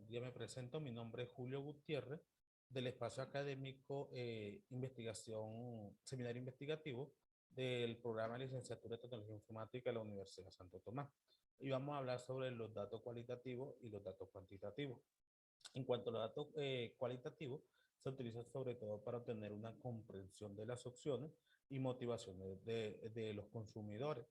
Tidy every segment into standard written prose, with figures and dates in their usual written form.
día me presento, mi nombre es Julio Gutiérrez, del espacio académico Investigación, Seminario Investigativo del programa de Licenciatura de Tecnología Informática de la Universidad de Santo Tomás. Y vamos a hablar sobre los datos cualitativos y los datos cuantitativos. En cuanto a los datos cualitativos, se utilizan sobre todo para obtener una comprensión de las opciones y motivaciones de los consumidores.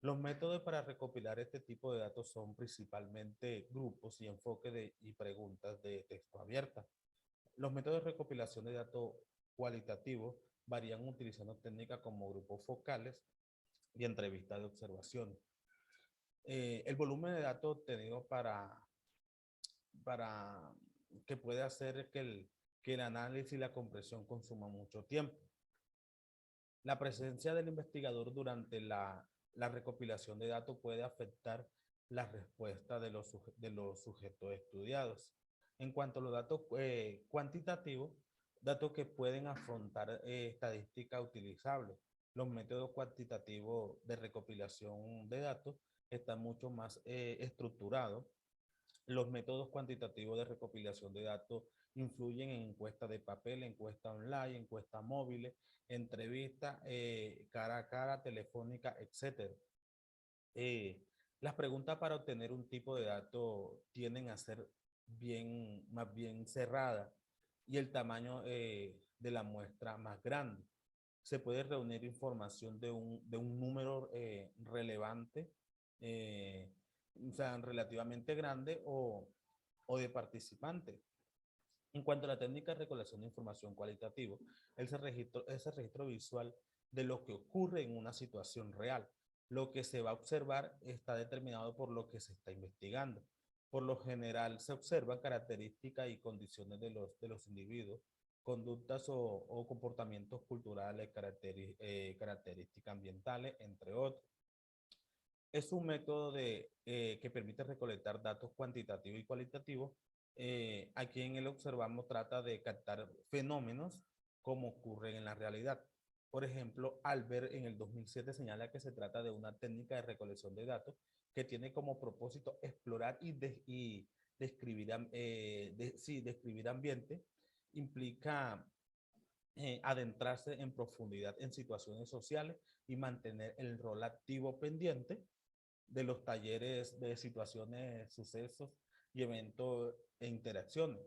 Los métodos para recopilar este tipo de datos son principalmente grupos y enfoque y preguntas de texto abierta. Los métodos de recopilación de datos cualitativos varían utilizando técnicas como grupos focales y entrevistas de observación. El volumen de datos obtenido para que puede hacer que el análisis y la comprensión consuman mucho tiempo. La presencia del investigador durante la recopilación de datos puede afectar la respuesta de los sujetos estudiados. En cuanto a los datos cuantitativos, datos que pueden afrontar estadísticas utilizables. Los métodos cuantitativos de recopilación de datos están mucho más estructurados. Los métodos cuantitativos de recopilación de datos influyen en encuestas de papel, encuestas online, encuestas móviles, entrevistas cara a cara, telefónica, etcétera. Las preguntas para obtener un tipo de dato tienden a ser más bien cerradas y el tamaño de la muestra más grande. Se puede reunir información de un número relevante, eh, o sea, relativamente grande o de participantes. En cuanto a la técnica de recolección de información cualitativa, ese registro visual de lo que ocurre en una situación real. Lo que se va a observar está determinado por lo que se está investigando. Por lo general, se observan características y condiciones de los individuos, conductas o comportamientos culturales, características ambientales, entre otros. Es un método que permite recolectar datos cuantitativos y cualitativos. Aquí en el observamos trata de captar fenómenos como ocurren en la realidad. Por ejemplo, Albert en el 2007 señala que se trata de una técnica de recolección de datos que tiene como propósito explorar y describir, sí, describir ambiente. Implica adentrarse en profundidad en situaciones sociales y mantener el rol activo pendiente de los talleres de situaciones, sucesos y eventos e interacciones.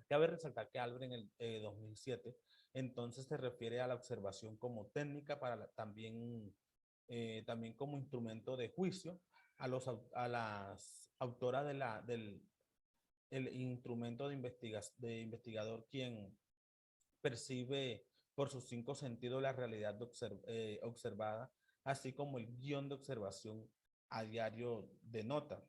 Cabe resaltar que Albert en el 2007 entonces se refiere a la observación como técnica también como instrumento de juicio a las autoras del el instrumento de investigador quien percibe por sus cinco sentidos la realidad observada, así como el guión de observación a diario denota.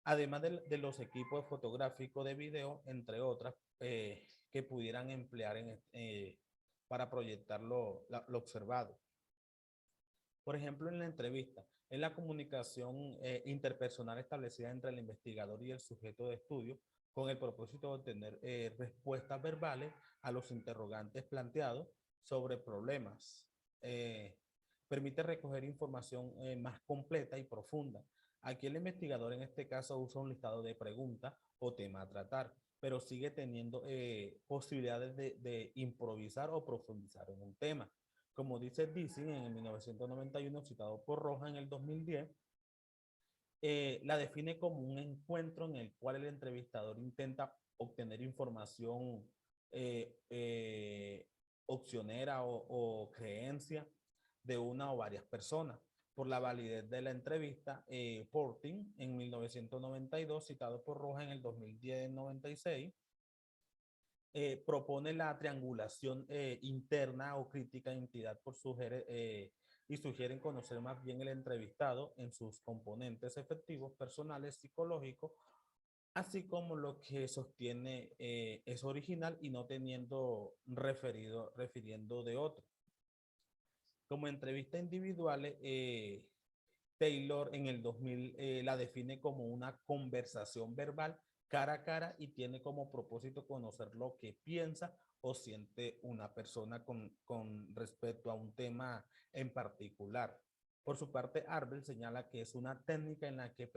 Además de los equipos fotográficos de video, entre otras, que pudieran emplear para proyectar lo observado. Por ejemplo, en la entrevista, es la comunicación interpersonal establecida entre el investigador y el sujeto de estudio con el propósito de obtener respuestas verbales a los interrogantes planteados sobre problemas. Eh, Permite recoger información más completa y profunda. Aquí el investigador en este caso usa un listado de preguntas o tema a tratar, pero sigue teniendo posibilidades de improvisar o profundizar en un tema. Como dice Dissing en el 1991, citado por Roja en el 2010, la define como un encuentro en el cual el entrevistador intenta obtener información opcionera o creencia de una o varias personas. Por la validez de la entrevista, Porting en 1992, citado por Roja en el 2010-96, propone la triangulación interna o crítica de identidad y sugieren conocer más bien el entrevistado en sus componentes efectivos, personales, psicológicos, así como lo que sostiene es original y no teniendo refiriendo de otro. Como entrevista individuales, Taylor en el 2000 la define como una conversación verbal cara a cara y tiene como propósito conocer lo que piensa o siente una persona con respecto a un tema en particular. Por su parte, Arbel señala que es una técnica en la que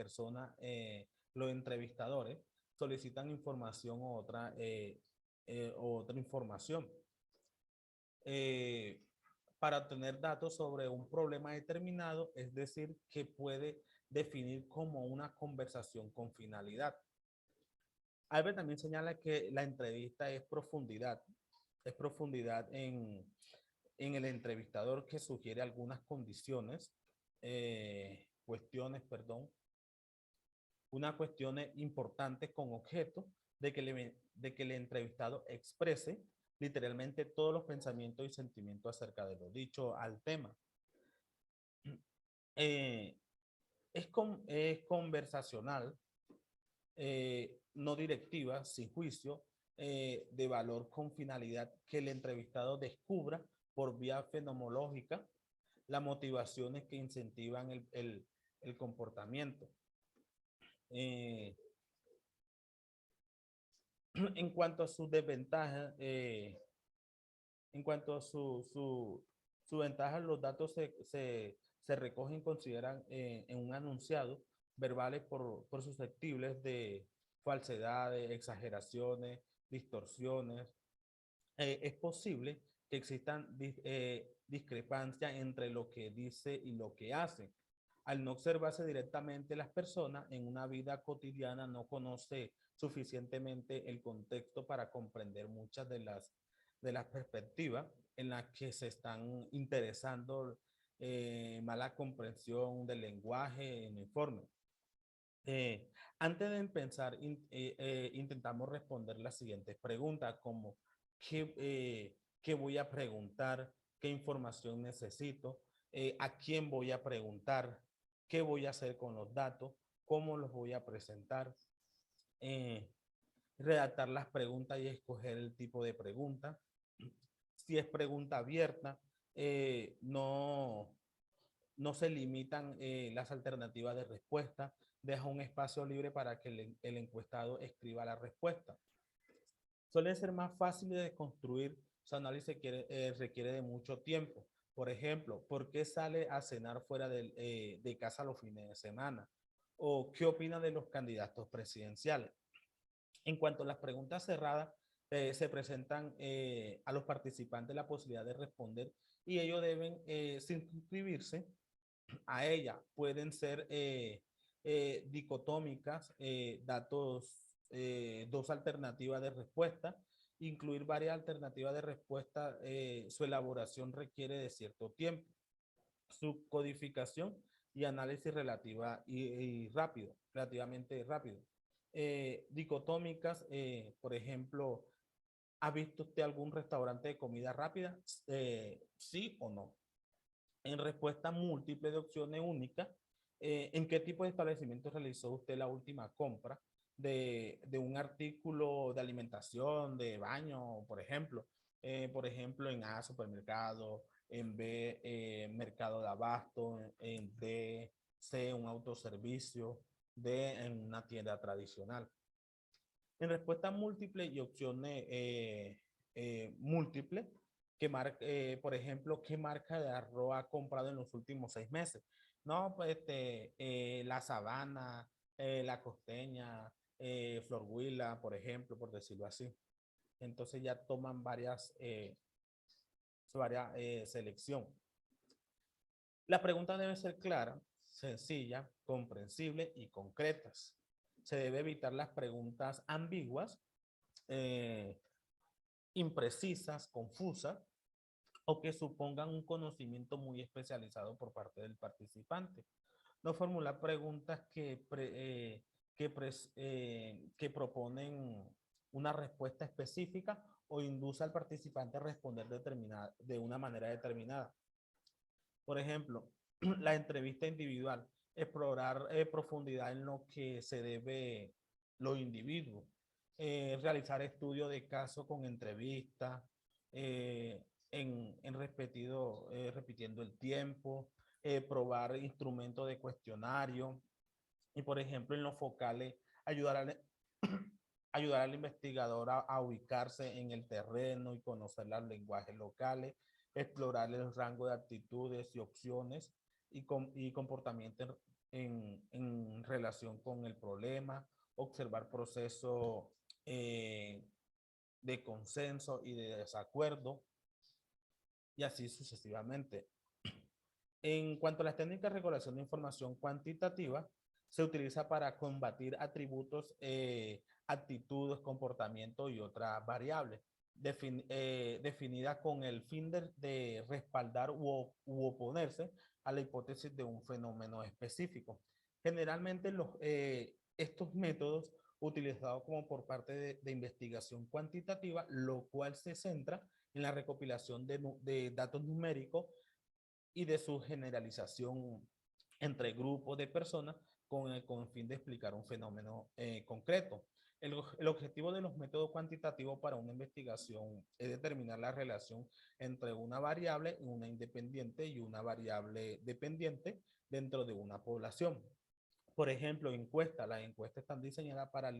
los entrevistadores solicitan información o otra información eh, para obtener datos sobre un problema determinado, es decir, que puede definir como una conversación con finalidad. Albert también señala que la entrevista es profundidad en el entrevistador que sugiere algunas unas cuestiones importantes con objeto de que el entrevistado exprese literalmente todos los pensamientos y sentimientos acerca de lo dicho al tema. Eh, es conversacional, no directiva, sin juicio, de valor con finalidad que el entrevistado descubra por vía fenomenológica las motivaciones que incentivan el comportamiento. En cuanto a sus desventajas, en cuanto a su ventaja, los datos se recogen y consideran en un enunciado verbales por susceptibles de falsedades, exageraciones, distorsiones. Es posible que existan discrepancias entre lo que dice y lo que hace. Al no observarse directamente las personas en una vida cotidiana, no conoce suficientemente el contexto para comprender muchas de las perspectivas en las que se están interesando, mala comprensión del lenguaje en el informe. Antes de empezar, intentamos responder las siguientes preguntas, como ¿qué voy a preguntar? ¿Qué información necesito? ¿A quién voy a preguntar? ¿Qué voy a hacer con los datos? ¿Cómo los voy a presentar? Eh, Redactar las preguntas y escoger el tipo de pregunta. Si es pregunta abierta, no se limitan las alternativas de respuesta, deja un espacio libre para que el encuestado escriba la respuesta. Suele ser más fácil de construir, su análisis requiere de mucho tiempo. Por ejemplo, ¿por qué sale a cenar fuera de casa los fines de semana? ¿O qué opina de los candidatos presidenciales? En cuanto a las preguntas cerradas, se presentan a los participantes la posibilidad de responder y ellos deben circunscribirse a ella. Pueden ser dicotómicas, dos alternativas de respuesta, incluir varias alternativas de respuesta, su elaboración requiere de cierto tiempo, su codificación y análisis y rápido, relativamente rápido. Dicotómicas, por ejemplo, ¿ha visto usted algún restaurante de comida rápida? ¿Sí o no? En respuesta múltiple de opciones únicas, ¿en qué tipo de establecimiento realizó usted la última compra de un artículo de alimentación, de baño, por ejemplo? Por ejemplo, en A, supermercado, en B, mercado de abasto, en D, C, un autoservicio, D, en una tienda tradicional. En respuesta múltiple y opciones múltiples, por ejemplo, ¿qué marca de arroz ha comprado en los últimos 6 meses? No, pues la Sabana, la Costeña, Flor Huila, por ejemplo, por decirlo así. Entonces ya toman varias selección. La pregunta debe ser clara, sencilla, comprensible y concretas. Se debe evitar las preguntas ambiguas, eh, imprecisas, confusas o que supongan un conocimiento muy especializado por parte del participante. No formular preguntas que proponen una respuesta específica o induce al participante a responder de una manera determinada. Por ejemplo, la entrevista individual, explorar profundidad en lo que se debe los individuos, realizar estudios de caso con entrevistas, repitiendo el tiempo, probar instrumentos de cuestionario y, por ejemplo, en los focales, ayudar al, ayudar al investigador a ubicarse en el terreno y conocer los lenguajes locales, explorar el rango de actitudes y opciones y comportamientos en relación con el problema, observar procesos de consenso y de desacuerdo, y así sucesivamente. En cuanto a las técnicas de recolección de información cuantitativa, se utiliza para combatir atributos, actitudes, comportamientos y otras variables, definidas con el fin de respaldar u oponerse a la hipótesis de un fenómeno específico. Generalmente estos métodos utilizados como por parte de investigación cuantitativa, lo cual se centra en la recopilación de datos numéricos y de su generalización entre grupos de personas con el fin de explicar un fenómeno concreto. El objetivo de los métodos cuantitativos para una investigación es determinar la relación entre una variable, una independiente y una variable dependiente dentro de una población. Por ejemplo, encuestas. Las encuestas están diseñadas para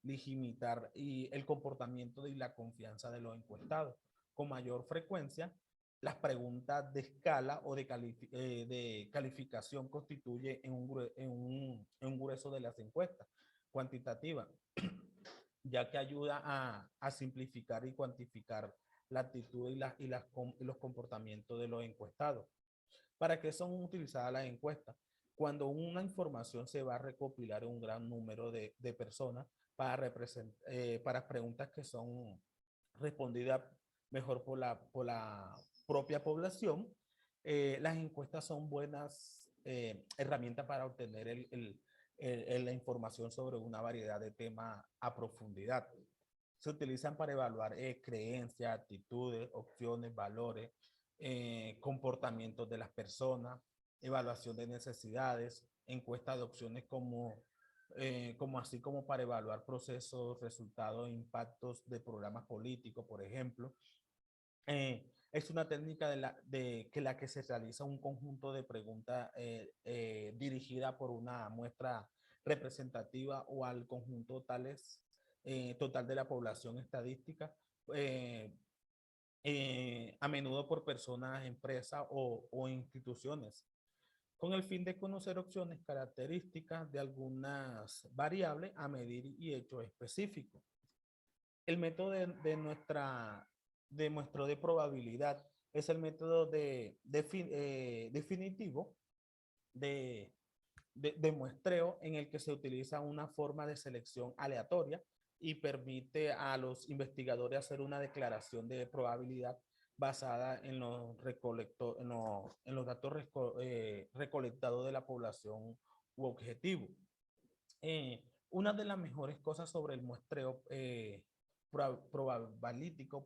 limitar el comportamiento y la confianza de los encuestados. Con mayor frecuencia, las preguntas de escala o de calificación constituye en un grueso de las encuestas cuantitativas, ya que ayuda a simplificar y cuantificar la actitud y los comportamientos de los encuestados. ¿Para qué son utilizadas las encuestas? Cuando una información se va a recopilar en un gran número de personas para preguntas que son respondidas mejor por la propia población, las encuestas son buenas herramientas para obtener la información sobre una variedad de temas a profundidad. Se utilizan para evaluar creencias, actitudes, opciones, valores, comportamientos de las personas, evaluación de necesidades, encuestas de opciones así como para evaluar procesos, resultados, impactos de programas políticos, por ejemplo. Es una técnica la que se realiza un conjunto de preguntas dirigida por una muestra representativa o al conjunto total de la población estadística, eh, a menudo por personas, empresas o instituciones, con el fin de conocer opciones, características de algunas variables a medir y hechos específicos. El método de muestreo de probabilidad es el método definitivo de muestreo en el que se utiliza una forma de selección aleatoria y permite a los investigadores hacer una declaración de probabilidad basada en los datos recolectados de la población u objetivo. Una de las mejores cosas sobre el muestreo probabilístico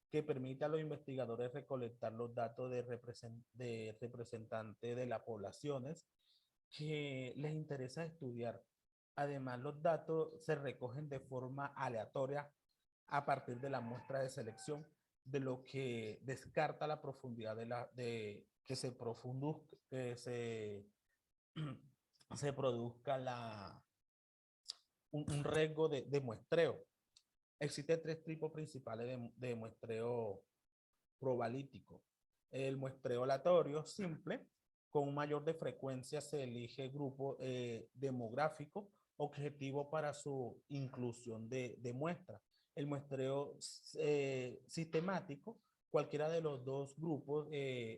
que permite a los investigadores recolectar los datos de representantes de las poblaciones que les interesa estudiar. Además, los datos se recogen de forma aleatoria a partir de la muestra de selección, de lo que descarta la profundidad que se produzca un riesgo de muestreo. Existen tres tipos principales de muestreo probabilístico. El muestreo aleatorio simple, con mayor de frecuencia se elige grupo demográfico objetivo para su inclusión de muestra. El muestreo sistemático, cualquiera de los dos grupos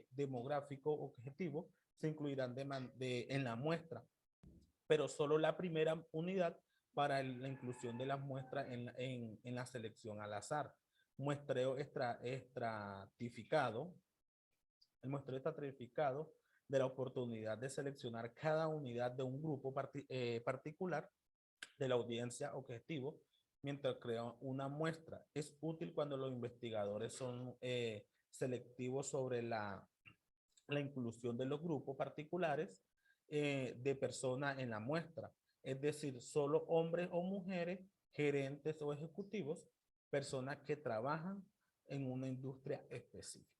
demográficos objetivos se incluirán en la muestra, pero solo la primera unidad para la inclusión de las muestras en la selección al azar. Muestreo estratificado. El muestreo estratificado de la oportunidad de seleccionar cada unidad de un grupo particular de la audiencia objetivo mientras crea una muestra. Es útil cuando los investigadores son selectivos sobre la inclusión de los grupos particulares de personas en la muestra, es decir, solo hombres o mujeres, gerentes o ejecutivos, personas que trabajan en una industria específica.